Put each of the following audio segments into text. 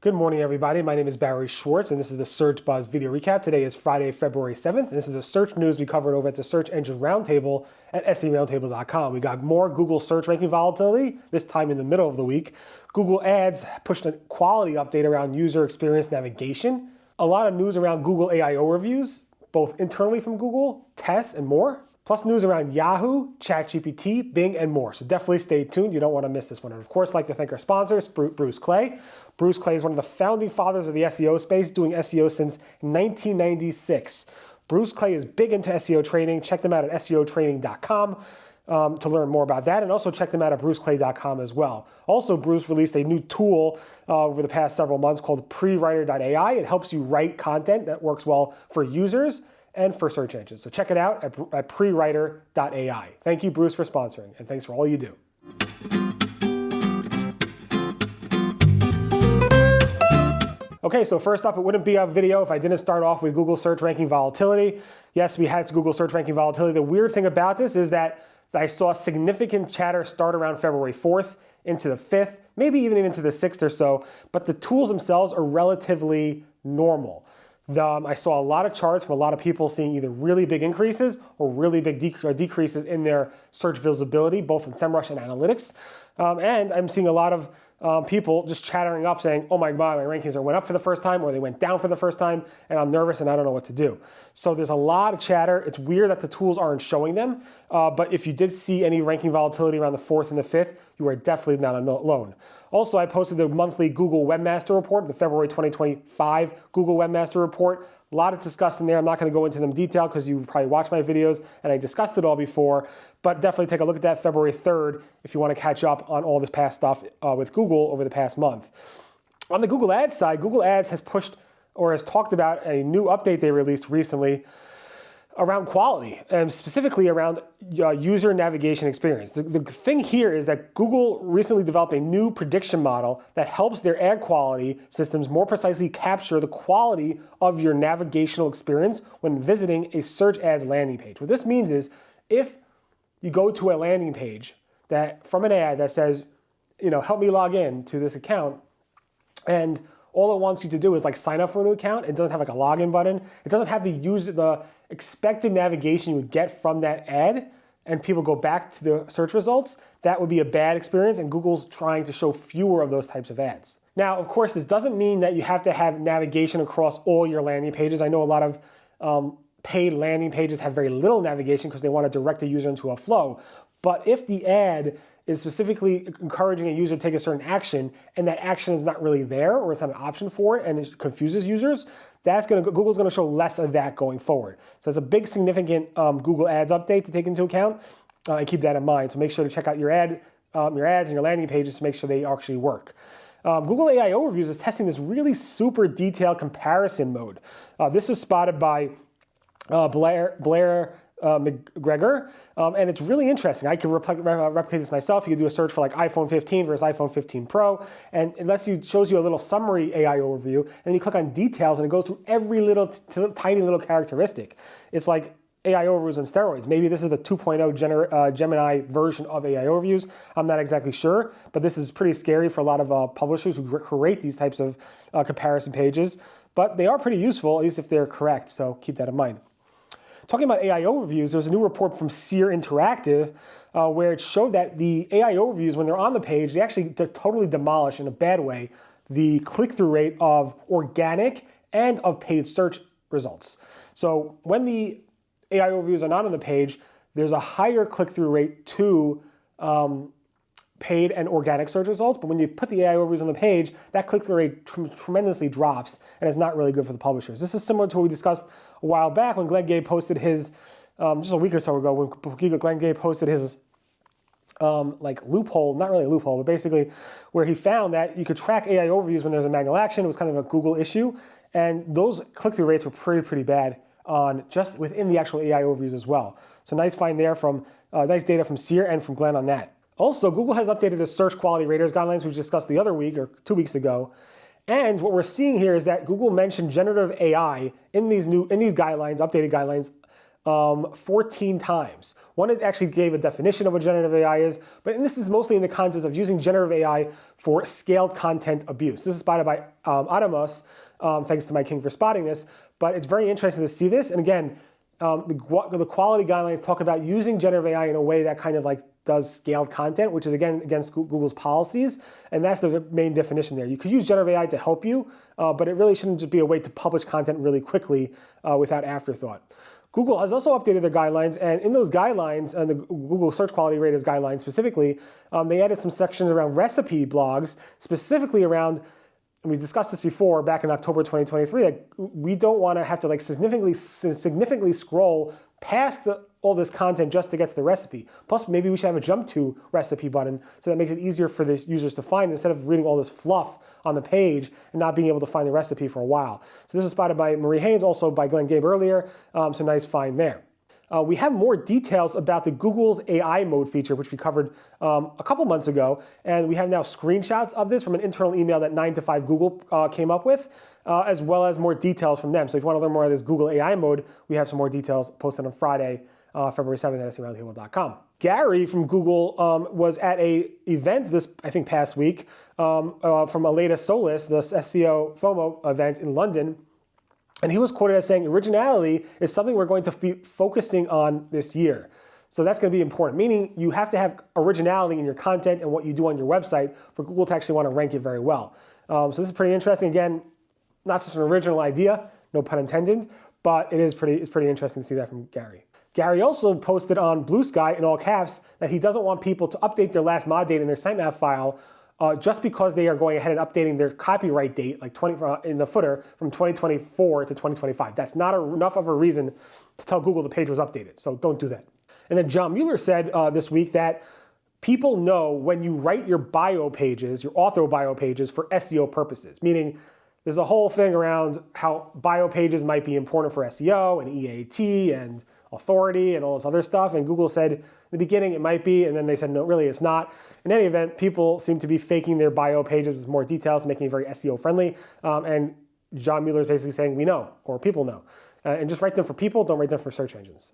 Good morning, everybody. My name is Barry Schwartz, and this is the Search Buzz video recap. Today is Friday, February 7th, and this is the search news we covered over at the Search Engine Roundtable at seroundtable.com. We got more Google search ranking volatility, this time in the middle of the week. Google Ads pushed a quality update around user experience navigation. A lot of news around Google AI overviews, both internally from Google, tests, and more. Plus news around Yahoo, ChatGPT, Bing, and more. So definitely stay tuned. You don't want to miss this one. And of course, I'd like to thank our sponsors, Bruce Clay. Bruce Clay is one of the founding fathers of the SEO space, doing SEO since 1996. Bruce Clay is big into SEO training. Check them out at seotraining.com to learn more about that. And also check them out at bruceclay.com as well. Also, Bruce released a new tool over the past several months called prewriter.ai. It helps you write content that works well for users and for search engines. So check it out at prewriter.ai. Thank you, Bruce, for sponsoring, and thanks for all you do. Okay, so first up, it wouldn't be a video if I didn't start off with Google search ranking volatility. Yes, we had Google search ranking volatility. The weird thing about this is that I saw significant chatter start around February 4th into the 5th, maybe even into the 6th or so, but the tools themselves are relatively normal. I saw a lot of charts from a lot of people seeing either really big increases or really big decreases in their search visibility, both in SEMrush and analytics. And I'm seeing a lot of people just chattering up saying, oh my God, my rankings went up for the first time or they went down for the first time and I'm nervous and I don't know what to do. So there's a lot of chatter. It's weird that the tools aren't showing them. But if you did see any ranking volatility around the 4th and the 5th, you are definitely not alone. Also, I posted the monthly Google Webmaster report, the February 2025 Google Webmaster report. A lot of discussed in there. I'm not going to go into them in detail because you probably watched my videos and I discussed it all before, but definitely take a look at that February 3rd if you want to catch up on all this past stuff with Google over the past month. On the Google Ads side, Google Ads has pushed or has talked about a new update they released recently around quality, and specifically around user navigation experience. The thing here is that Google recently developed a new prediction model that helps their ad quality systems more precisely capture the quality of your navigational experience when visiting a search ads landing page. What this means is if you go to a landing page that from an ad that says, help me log in to this account, and all it wants you to do is like sign up for a new account. It doesn't have like a login button. It doesn't have the expected navigation you would get from that ad, and people go back to the search results. That would be a bad experience, and Google's trying to show fewer of those types of ads. Now, of course, this doesn't mean that you have to have navigation across all your landing pages. I know a lot of paid landing pages have very little navigation because they want to direct the user into a flow. But if the ad is specifically encouraging a user to take a certain action, and that action is not really there, or it's not an option for it, and it confuses users, Google's going to show less of that going forward. So it's a big, significant Google Ads update to take into account, and keep that in mind. So make sure to check out your ads and your landing pages to make sure they actually work. Google AI Overviews is testing this really super detailed comparison mode. This is spotted by Blair McGregor, and it's really interesting. I can replicate this myself. You can do a search for like iPhone 15 versus iPhone 15 Pro, and it shows you a little summary AI overview, and then you click on details, and it goes through every tiny little characteristic. It's like AI overviews on steroids. Maybe this is the 2.0 Gemini version of AI overviews. I'm not exactly sure, but this is pretty scary for a lot of publishers who create these types of comparison pages, but they are pretty useful, at least if they're correct, so keep that in mind. Talking about AI overviews, there's a new report from Seer Interactive where it showed that the AI overviews, when they're on the page, they actually totally demolish, in a bad way, the click-through rate of organic and of paid search results. So when the AI overviews are not on the page, there's a higher click-through rate to paid and organic search results, but when you put the AI overviews on the page, that click-through rate tremendously drops, and it's not really good for the publishers. This is similar to what we discussed a while back when Glenn Gabe posted his, just a week or so ago, when Glenn Gabe posted his loophole, not really a loophole, but basically where he found that you could track AI overviews when there's a manual action. It was kind of a Google issue, and those click-through rates were pretty bad on just within the actual AI overviews as well. So nice find there from, nice data from Seer and from Glenn on that. Also, Google has updated the search quality raters guidelines we discussed the other week or 2 weeks ago. And what we're seeing here is that Google mentioned generative AI in these guidelines, updated guidelines, 14 times. One, it actually gave a definition of what generative AI is, but this is mostly in the context of using generative AI for scaled content abuse. This is spotted by Adamos, thanks to Mike King for spotting this, but it's very interesting to see this. And again, the quality guidelines talk about using generative AI in a way that kind of like does scaled content, which is again against Google's policies, and that's the main definition there. You could use generative AI to help you, but it really shouldn't just be a way to publish content really quickly without afterthought. Google has also updated their guidelines, and in those guidelines, and the Google Search Quality Raters guidelines specifically, they added some sections around recipe blogs, specifically around, and we discussed this before back in October 2023, that we don't want to have to like significantly scroll past all this content just to get to the recipe. Plus, maybe we should have a jump to recipe button so that makes it easier for the users to find instead of reading all this fluff on the page and not being able to find the recipe for a while. So this was spotted by Marie Haynes, also by Glenn Gabe earlier, so nice find there. We have more details about the Google's AI mode feature, which we covered a couple months ago, and we have now screenshots of this from an internal email that 9 to 5 Google came up with, as well as more details from them. So if you want to learn more of this Google AI mode, we have some more details posted on Friday, February 7th at SEOroundtable.com. Gary from Google was at a event this, I think, past week from Aleda Solis, the SEO FOMO event in London. And he was quoted as saying, originality is something we're going to be focusing on this year. So that's going to be important, meaning you have to have originality in your content and what you do on your website for Google to actually want to rank it very well. So this is pretty interesting. Again, not such an original idea, no pun intended, but it's pretty interesting to see that from Gary. Gary also posted on Blue Sky in all caps that he doesn't want people to update their Lastmod date in their sitemap file just because they are going ahead and updating their copyright date, like in the footer, from 2024 to 2025. That's not enough of a reason to tell Google the page was updated, so don't do that. And then John Mueller said this week that people know when you write your bio pages, your author bio pages for SEO purposes, meaning there's a whole thing around how bio pages might be important for SEO and EAT and authority and all this other stuff. And Google said in the beginning it might be, and then they said, no, really it's not. In any event, people seem to be faking their bio pages with more details, making it very SEO friendly. And John Mueller is basically saying, we know, or people know. And just write them for people, don't write them for search engines.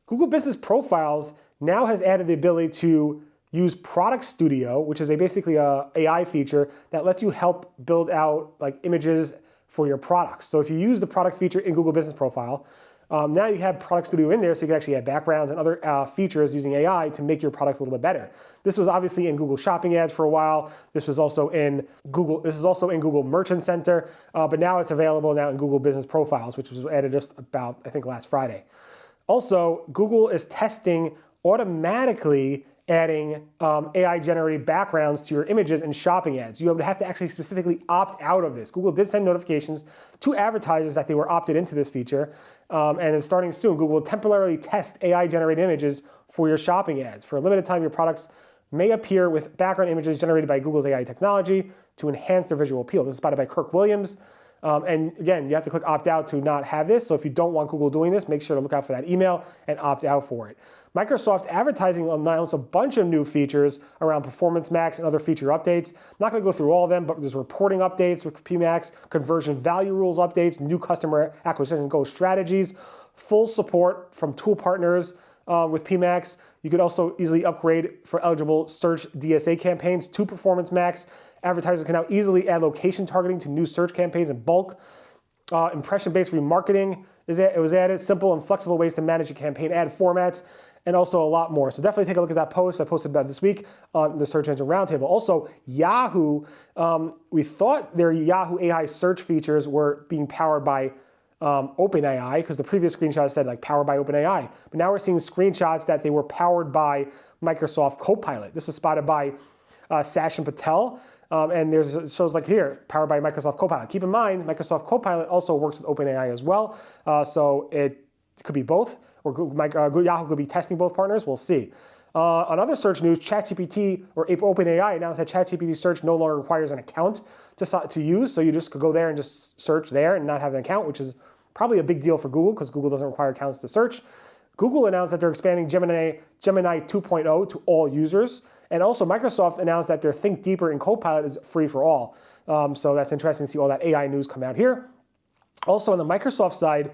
Google Business Profiles now has added the ability to use Product Studio, which is basically a AI feature that lets you help build out like images for your products. So if you use the product feature in Google Business Profile, now you have Product Studio in there, so you can actually add backgrounds and other features using AI to make your products a little bit better. This was obviously in Google Shopping Ads for a while. This was also in Google. This is also in Google Merchant Center, but now it's available now in Google Business Profiles, which was added just about, I think, last Friday. Also, Google is testing automatically adding AI-generated backgrounds to your images in shopping ads. You would have to actually specifically opt out of this. Google did send notifications to advertisers that they were opted into this feature, and it's starting soon. Google will temporarily test AI-generated images for your shopping ads. For a limited time, your products may appear with background images generated by Google's AI technology to enhance their visual appeal. This is spotted by Kirk Williams. And again, you have to click opt out to not have this. So if you don't want Google doing this, make sure to look out for that email and opt out for it. Microsoft Advertising will announce a bunch of new features around Performance Max and other feature updates. I'm not going to go through all of them, but there's reporting updates with PMax, conversion value rules updates, new customer acquisition goal strategies, full support from tool partners with PMax. You could also easily upgrade for eligible search DSA campaigns to Performance Max. Advertisers can now easily add location targeting to new search campaigns in bulk. Impression-based remarketing was added, simple and flexible ways to manage your campaign ad formats, and also a lot more. So definitely take a look at that post I posted about this week on the Search Engine Roundtable. Also, Yahoo, we thought their Yahoo AI search features were being powered by OpenAI, because the previous screenshot said like powered by OpenAI. But now we're seeing screenshots that they were powered by Microsoft Copilot. This was spotted by Sachin Patel. And it shows like here, powered by Microsoft Copilot. Keep in mind, Microsoft Copilot also works with OpenAI as well. So it could be both, or Yahoo could be testing both partners. We'll see. On other search news, ChatGPT or OpenAI announced that ChatGPT search no longer requires an account to use. So you just could go there and just search there and not have an account, which is probably a big deal for Google because Google doesn't require accounts to search. Google announced that they're expanding Gemini 2.0 to all users. And also Microsoft announced that their Think Deeper in Copilot is free for all. So that's interesting to see all that AI news come out here. Also on the Microsoft side,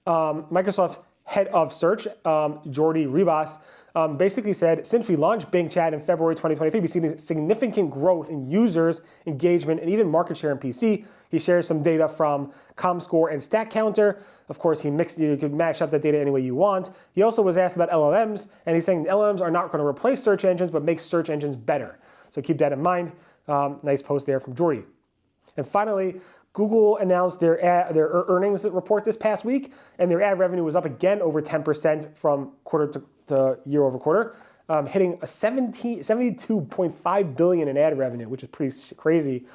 Microsoft head of search, Jordi Ribas, basically said, since we launched Bing Chat in February 2023, we've seen significant growth in users, engagement, and even market share in PC. He shares some data from ComScore and StatCounter. Of course, you could mash up that data any way you want. He also was asked about LLMs, and he's saying LLMs are not going to replace search engines, but make search engines better. So keep that in mind. Nice post there from Jordi. And finally, Google announced their earnings report this past week, and their ad revenue was up again over 10% from quarter to year over quarter, hitting a $72.5 billion in ad revenue, which is pretty crazy.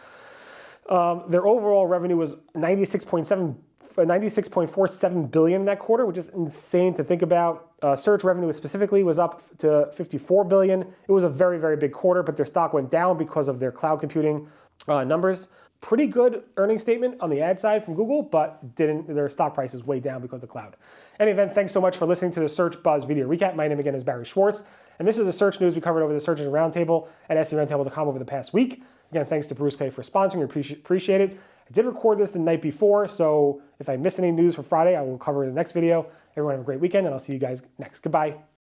Their overall revenue was $96.47 billion in that quarter, which is insane to think about. Search revenue specifically was up to $54 billion. It was a very, very big quarter, but their stock went down because of their cloud computing numbers. Pretty good earnings statement on the ad side from Google, but their stock price is way down because of the cloud. In any event, thanks so much for listening to the Search Buzz video recap. My name again is Barry Schwartz, and this is the search news we covered over the Search Engine Roundtable at SERoundtable.com over the past week. Again, thanks to Bruce Clay for sponsoring. Appreciate it. I did record this the night before, so if I missed any news for Friday, I will cover it in the next video. Everyone have a great weekend, and I'll see you guys next. Goodbye.